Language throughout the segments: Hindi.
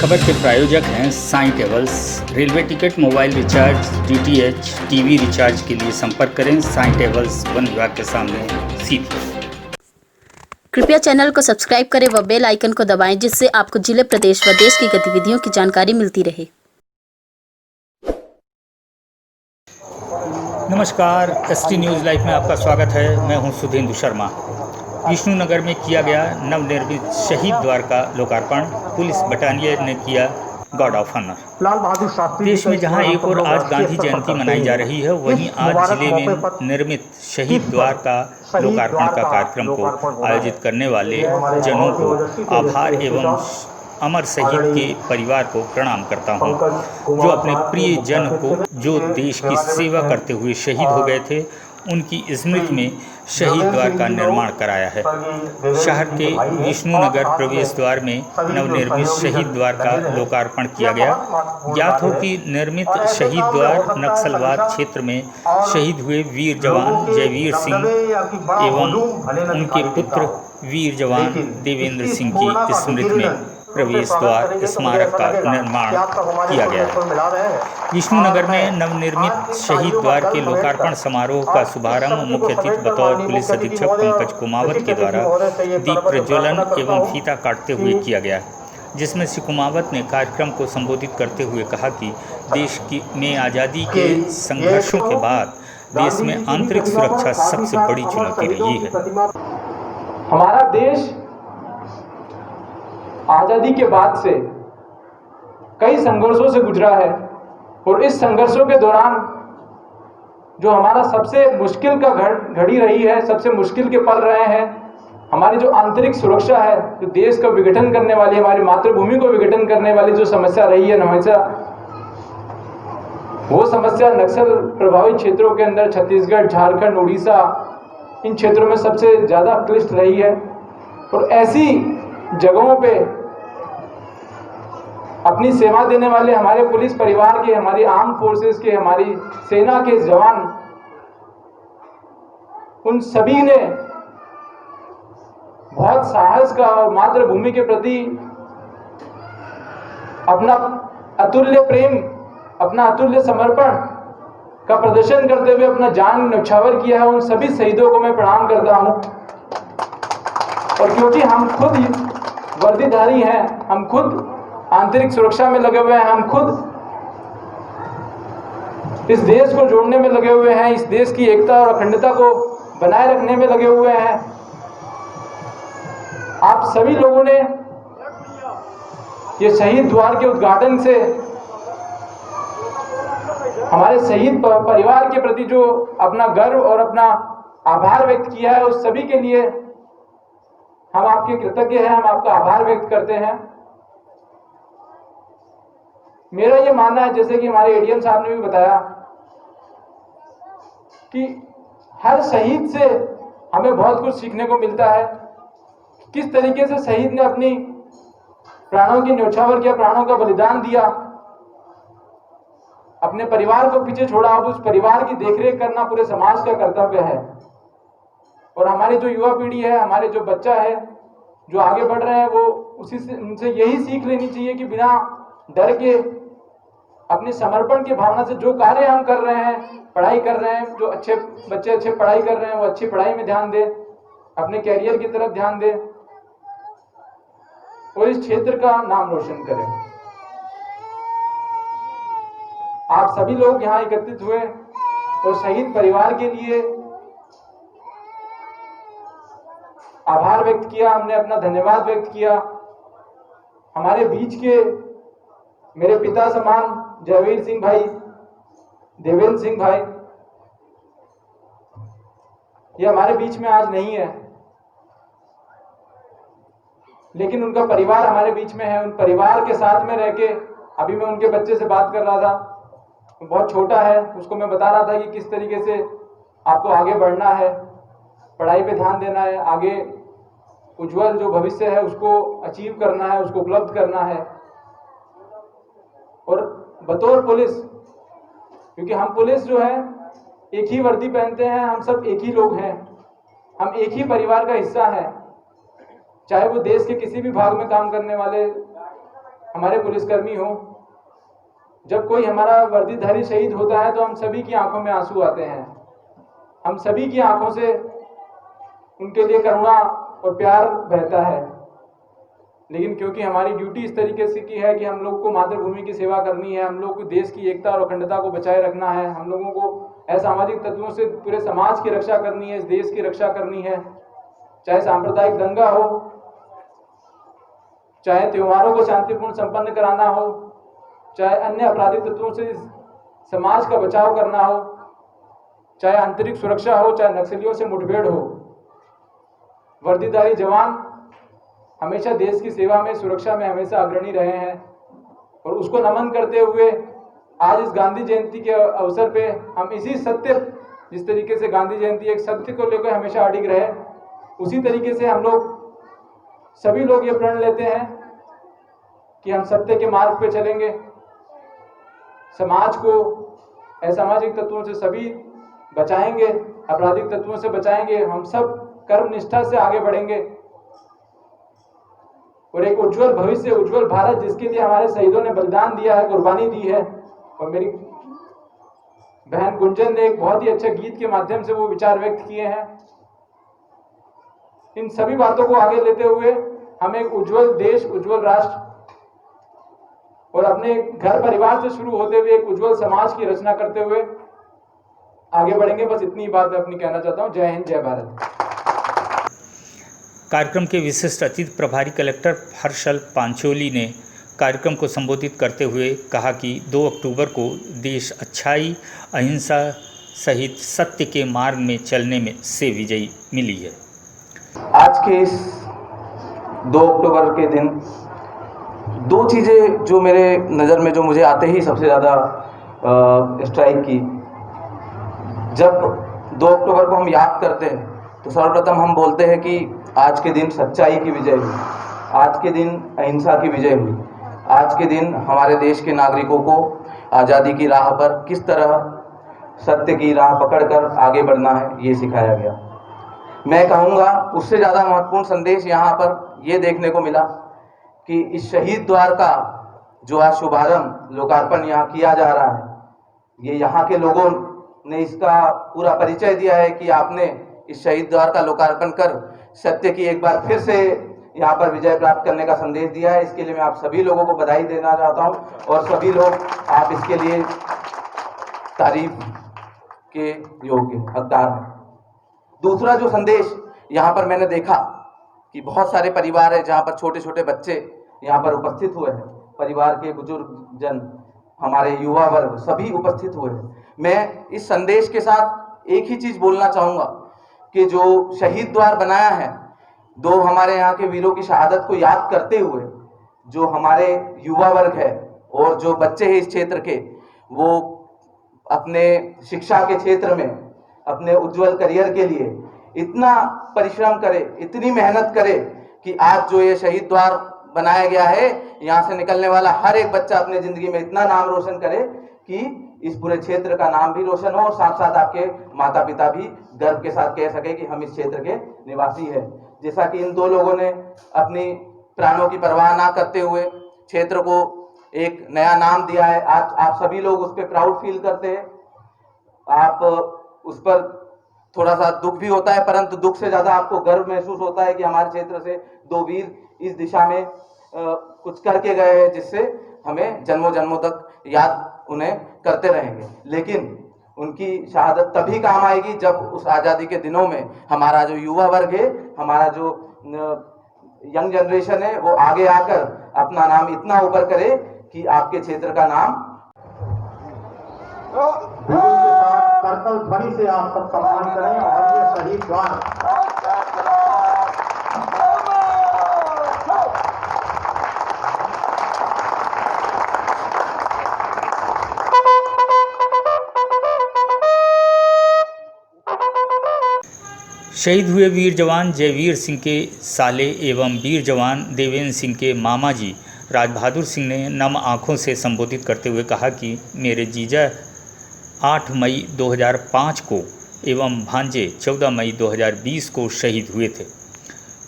खबर के प्रायोजक हैं Sai travels. Railway ticket, mobile recharge, DTH, TV recharge के लिए संपर्क करें साईं ट्रेवल्स, वन विभाग के सामने, सीधी। कृपया चैनल को सब्सक्राइब करें व बेल आइकन को दबाएं, जिससे आपको जिले, प्रदेश व देश की गतिविधियों की जानकारी मिलती रहे। नमस्कार, एसटी न्यूज़ लाइव में आपका स्वागत है। मैं हूं सुधींदु शर्मा। विष्णुनगर में किया गया नवनिर्मित शहीद द्वार का लोकार्पण। पुलिस बटालियन ने किया गार्ड ऑफ ऑनर। देश में जहां एक और आज गांधी जयंती मनाई जा रही है, वहीं आज जिले में निर्मित शहीद द्वार का लोकार्पण का कार्यक्रम को आयोजित करने वाले जनों को आभार एवं अमर शहीद के परिवार को प्रणाम करता हूं, जो अपने प्रिय जन को, जो देश की सेवा करते हुए शहीद हो गए थे, उनकी स्मृति में शहीद द्वार का निर्माण कराया है। शहर के विष्णुनगर प्रवेश द्वार में नवनिर्मित शहीद द्वार का लोकार्पण किया गया। ज्ञात हो कि निर्मित शहीद द्वार नक्सलवाद क्षेत्र में शहीद हुए वीर जवान जयवीर सिंह एवं उनके पुत्र वीर जवान देवेंद्र सिंह की स्मृति में प्रवेश द्वार स्मारक का निर्माण किया गया है। विष्णुनगर में नवनिर्मित शहीद द्वार के लोकार्पण समारोह का शुभारंभ मुख्य अतिथि बतौर पुलिस अधीक्षक पंकज कुमावत के द्वारा दीप प्रज्वलन एवं फीता काटते हुए किया गया, जिसमें श्री कुमावत ने कार्यक्रम को संबोधित करते हुए कहा कि देश में आज़ादी के संघर्षों के बाद देश में आंतरिक सुरक्षा सबसे बड़ी चुनौती रही है। हमारा देश आज़ादी के बाद से कई संघर्षों से गुजरा है और इस संघर्षों के दौरान जो हमारा सबसे मुश्किल का घड़ी रही है, सबसे मुश्किल के पल रहे हैं, हमारी जो आंतरिक सुरक्षा है, जो देश का विघटन करने वाली, हमारी मातृभूमि को विघटन करने वाली जो समस्या रही है हमेशा, वो समस्या नक्सल प्रभावित क्षेत्रों के अंदर छत्तीसगढ़, झारखंड, उड़ीसा, इन क्षेत्रों में सबसे ज़्यादा क्लिष्ट रही है। और ऐसी जगहों पे अपनी सेवा देने वाले हमारे पुलिस परिवार के, हमारी आर्म फोर्सेस के, हमारी सेना के जवान, उन सभी ने बहुत साहस का और मातृभूमि के प्रति अपना अतुल्य प्रेम, अपना अतुल्य समर्पण का प्रदर्शन करते हुए अपना जान न्यौछावर किया है। उन सभी शहीदों को मैं प्रणाम करता हूं। और क्योंकि हम खुद वर्दीधारी हैं, हम खुद आंतरिक सुरक्षा में लगे हुए हैं, हम खुद इस देश को जोड़ने में लगे हुए हैं, इस देश की एकता और अखंडता को बनाए रखने में लगे हुए हैं, आप सभी लोगों ने ये शहीद द्वार के उद्घाटन से हमारे शहीद परिवार के प्रति जो अपना गर्व और अपना आभार व्यक्त किया है, उस सभी के लिए हम आपके कृतज्ञ हैं, हम आपका आभार व्यक्त करते हैं। मेरा ये मानना है, जैसे कि हमारे एडीएम साहब ने भी बताया, कि हर शहीद से हमें बहुत कुछ सीखने को मिलता है। किस तरीके से शहीद ने अपनी प्राणों की न्यौछावर किया, प्राणों का बलिदान दिया, अपने परिवार को पीछे छोड़ा। अब उस परिवार की देखरेख करना पूरे समाज का कर्तव्य है। और हमारी जो युवा पीढ़ी है, हमारे जो बच्चा है, जो आगे बढ़ रहे हैं, वो उनसे यही सीख लेनी चाहिए कि बिना डर के अपने समर्पण की भावना से जो कार्य हम कर रहे हैं, पढ़ाई कर रहे हैं, जो अच्छे बच्चे अच्छे पढ़ाई कर रहे हैं, वो अच्छी पढ़ाई में ध्यान दें, अपने कैरियर की तरफ ध्यान दें और इस क्षेत्र का नाम रोशन करें। आप सभी लोग यहाँ एकत्रित हुए और शहीद परिवार के लिए आभार व्यक्त किया, हमने अपना धन्यवाद व्यक्त किया। हमारे बीच के मेरे पिता समान जयवीर सिंह भाई, देवेंद्र सिंह भाई, ये हमारे बीच में आज नहीं है, लेकिन उनका परिवार हमारे बीच में है। उन परिवार के साथ में रह के, अभी मैं उनके बच्चे से बात कर रहा था, बहुत छोटा है, उसको मैं बता रहा था कि किस तरीके से आपको आगे बढ़ना है, पढ़ाई पे ध्यान देना है, आगे उज्जवल जो भविष्य है उसको अचीव करना है, उसको उपलब्ध करना है। और बतौर पुलिस, क्योंकि हम पुलिस जो है एक ही वर्दी पहनते हैं, हम सब एक ही लोग हैं, हम एक ही परिवार का हिस्सा हैं। चाहे वो देश के किसी भी भाग में काम करने वाले हमारे पुलिसकर्मी हों, जब कोई हमारा वर्दीधारी शहीद होता है तो हम सभी की आंखों में आंसू आते हैं। हम सभी की आंखों से उनके लिए करुणा और प्यार बहता है। लेकिन क्योंकि हमारी ड्यूटी इस तरीके से की है कि हम लोग को मातृभूमि की सेवा करनी है, हम लोग को देश की एकता और अखंडता को बचाए रखना है, हम लोगों को असामाजिक तत्वों से पूरे समाज की रक्षा करनी है, इस देश की रक्षा करनी है। चाहे सांप्रदायिक दंगा हो, चाहे त्योहारों को शांतिपूर्ण संपन्न कराना हो, चाहे अन्य आपराधिक तत्वों से समाज का बचाव करना हो, चाहे आंतरिक सुरक्षा हो, चाहे नक्सलियों से मुठभेड़ हो, वर्दीधारी जवान हमेशा देश की सेवा में, सुरक्षा में हमेशा अग्रणी रहे हैं। और उसको नमन करते हुए आज इस गांधी जयंती के अवसर पे हम इसी सत्य, जिस तरीके से गांधी जयंती एक सत्य को लेकर हमेशा अडिग रहे, उसी तरीके से हम लोग सभी लोग ये प्रण लेते हैं कि हम सत्य के मार्ग पे चलेंगे, समाज को असामाजिक तत्वों से सभी बचाएंगे, आपराधिक तत्वों से बचाएंगे, हम सब कर्म निष्ठा से आगे बढ़ेंगे और एक उज्जवल भविष्य, उज्जवल भारत जिसके लिए हमारे शहीदों ने बलिदान दिया है, कुर्बानी दी है। और मेरी बहन गुंजन ने एक बहुत ही अच्छे गीत के माध्यम से वो विचार व्यक्त किए हैं। इन सभी बातों को आगे लेते हुए हम एक उज्जवल देश, उज्जवल राष्ट्र और अपने घर परिवार से शुरू होते हुए एक उज्जवल समाज की रचना करते हुए आगे बढ़ेंगे। बस इतनी बात मैं अपनी कहना चाहता हूँ। जय हिंद, जय भारत। कार्यक्रम के विशिष्ट अतिथि प्रभारी कलेक्टर हर्षल पांचोली ने कार्यक्रम को संबोधित करते हुए कहा कि 2 अक्टूबर को देश अच्छाई, अहिंसा सहित सत्य के मार्ग में चलने में से विजयी मिली है। आज के इस 2 अक्टूबर के दिन 2 चीज़ें जो मेरे नज़र में, जो मुझे आते ही सबसे ज़्यादा स्ट्राइक की, जब 2 अक्टूबर को हम याद करते हैं तो सर्वप्रथम हम बोलते हैं कि आज के दिन सच्चाई की विजय हुई, आज के दिन अहिंसा की विजय हुई, आज के दिन हमारे देश के नागरिकों को आज़ादी की राह पर किस तरह सत्य की राह पकड़कर आगे बढ़ना है, ये सिखाया गया। मैं कहूँगा उससे ज़्यादा महत्वपूर्ण संदेश यहाँ पर ये देखने को मिला कि इस शहीद द्वार का जो आज शुभारंभ, लोकार्पण यहाँ किया जा रहा है, ये यहाँ के लोगों ने इसका पूरा परिचय दिया है कि आपने इस शहीद द्वार का लोकार्पण कर सत्य की एक बार फिर से यहाँ पर विजय प्राप्त करने का संदेश दिया है। इसके लिए मैं आप सभी लोगों को बधाई देना चाहता हूँ और सभी लोग आप इसके लिए तारीफ के योग्य हकदार हैं। दूसरा जो संदेश यहाँ पर मैंने देखा कि बहुत सारे परिवार हैं जहाँ पर छोटे छोटे बच्चे यहाँ पर उपस्थित हुए हैं, परिवार के बुजुर्ग जन, हमारे युवा वर्ग सभी उपस्थित हुए हैं। मैं इस संदेश के साथ एक ही चीज़ बोलना चाहूँगा कि जो शहीद द्वार बनाया है, 2 हमारे यहाँ के वीरों की शहादत को याद करते हुए जो हमारे युवा वर्ग है और जो बच्चे हैं इस क्षेत्र के, वो अपने शिक्षा के क्षेत्र में अपने उज्जवल करियर के लिए इतना परिश्रम करे, इतनी मेहनत करे कि आज जो ये शहीद द्वार बनाया गया है, यहाँ से निकलने वाला हर एक बच्चा अपने ज़िंदगी में इतना नाम रोशन करे कि इस पूरे क्षेत्र का नाम भी रोशन हो और साथ साथ आपके माता पिता भी गर्व के साथ कह सके कि हम इस क्षेत्र के निवासी हैं। जैसा कि इन 2 लोगों ने अपनी प्राणों की परवाह ना करते हुए क्षेत्र को एक नया नाम दिया है, आज आप सभी लोग उस पर प्राउड फील करते हैं। आप उस पर थोड़ा सा दुख भी होता है, परंतु दुख से ज़्यादा आपको गर्व महसूस होता है कि हमारे क्षेत्र से 2 वीर इस दिशा में कुछ करके गए हैं, जिससे हमें जन्मों जन्मों तक याद उन्हें करते रहेंगे। लेकिन उनकी शहादत तभी काम आएगी जब उस आज़ादी के दिनों में हमारा जो युवा वर्ग है, हमारा जो यंग जनरेशन है, वो आगे आकर अपना नाम इतना ऊपर करे कि आपके क्षेत्र का नाम करतल ध्वनि से आप सब सम्मान करें। और ये शहीद द्वार शहीद हुए वीर जवान जयवीर सिंह के साले एवं वीर जवान देवेंद्र सिंह के मामा जी राज बहादुर सिंह ने नम आँखों से संबोधित करते हुए कहा कि मेरे जीजा 8 मई 2005 को एवं भांजे 14 मई 2020 को शहीद हुए थे।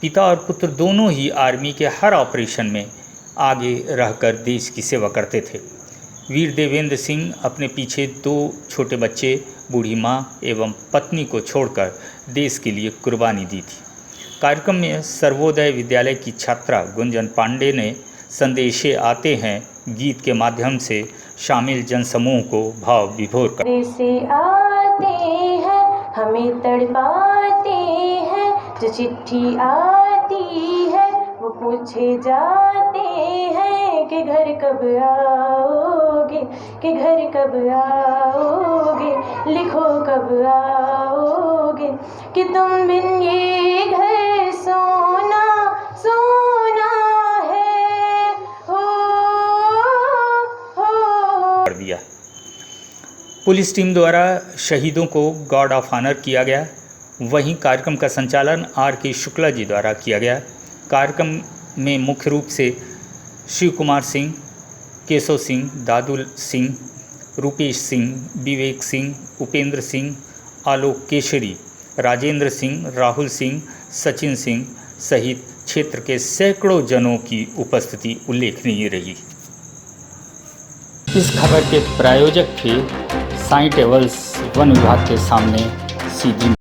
पिता और पुत्र दोनों ही आर्मी के हर ऑपरेशन में आगे रहकर देश की सेवा करते थे। वीर देवेंद्र सिंह अपने पीछे 2 छोटे बच्चे, बूढ़ी माँ एवं पत्नी को छोड़कर देश के लिए कुर्बानी दी थी। कार्यक्रम में सर्वोदय विद्यालय की छात्रा गुंजन पांडे ने संदेशे आते हैं गीत के माध्यम से शामिल जनसमूह को भाव विभोर कर से आते हैं हमें तड़पाते हैं, जो चिट्ठी आती है वो पूछे जाते हैं कि घर कब आओगे, कि घर कब आओगे, लिखो कब आओगे, कि तुम बिन ये घर सोना सोना है, कर दिया। पुलिस टीम द्वारा शहीदों को गार्ड ऑफ ऑनर किया गया। वहीं कार्यक्रम का संचालन R.K. शुक्ला जी द्वारा किया गया। कार्यक्रम में मुख्य रूप से शिव कुमार सिंह, केशव सिंह, दादू सिंह, रूपेश सिंह, विवेक सिंह, उपेंद्र सिंह, आलोक केशरी, राजेंद्र सिंह, राहुल सिंह, सचिन सिंह सहित क्षेत्र के सैकड़ों जनों की उपस्थिति उल्लेखनीय रही। इस खबर के प्रायोजक थे साई टेबल्स वन विभाग के सामने सीधी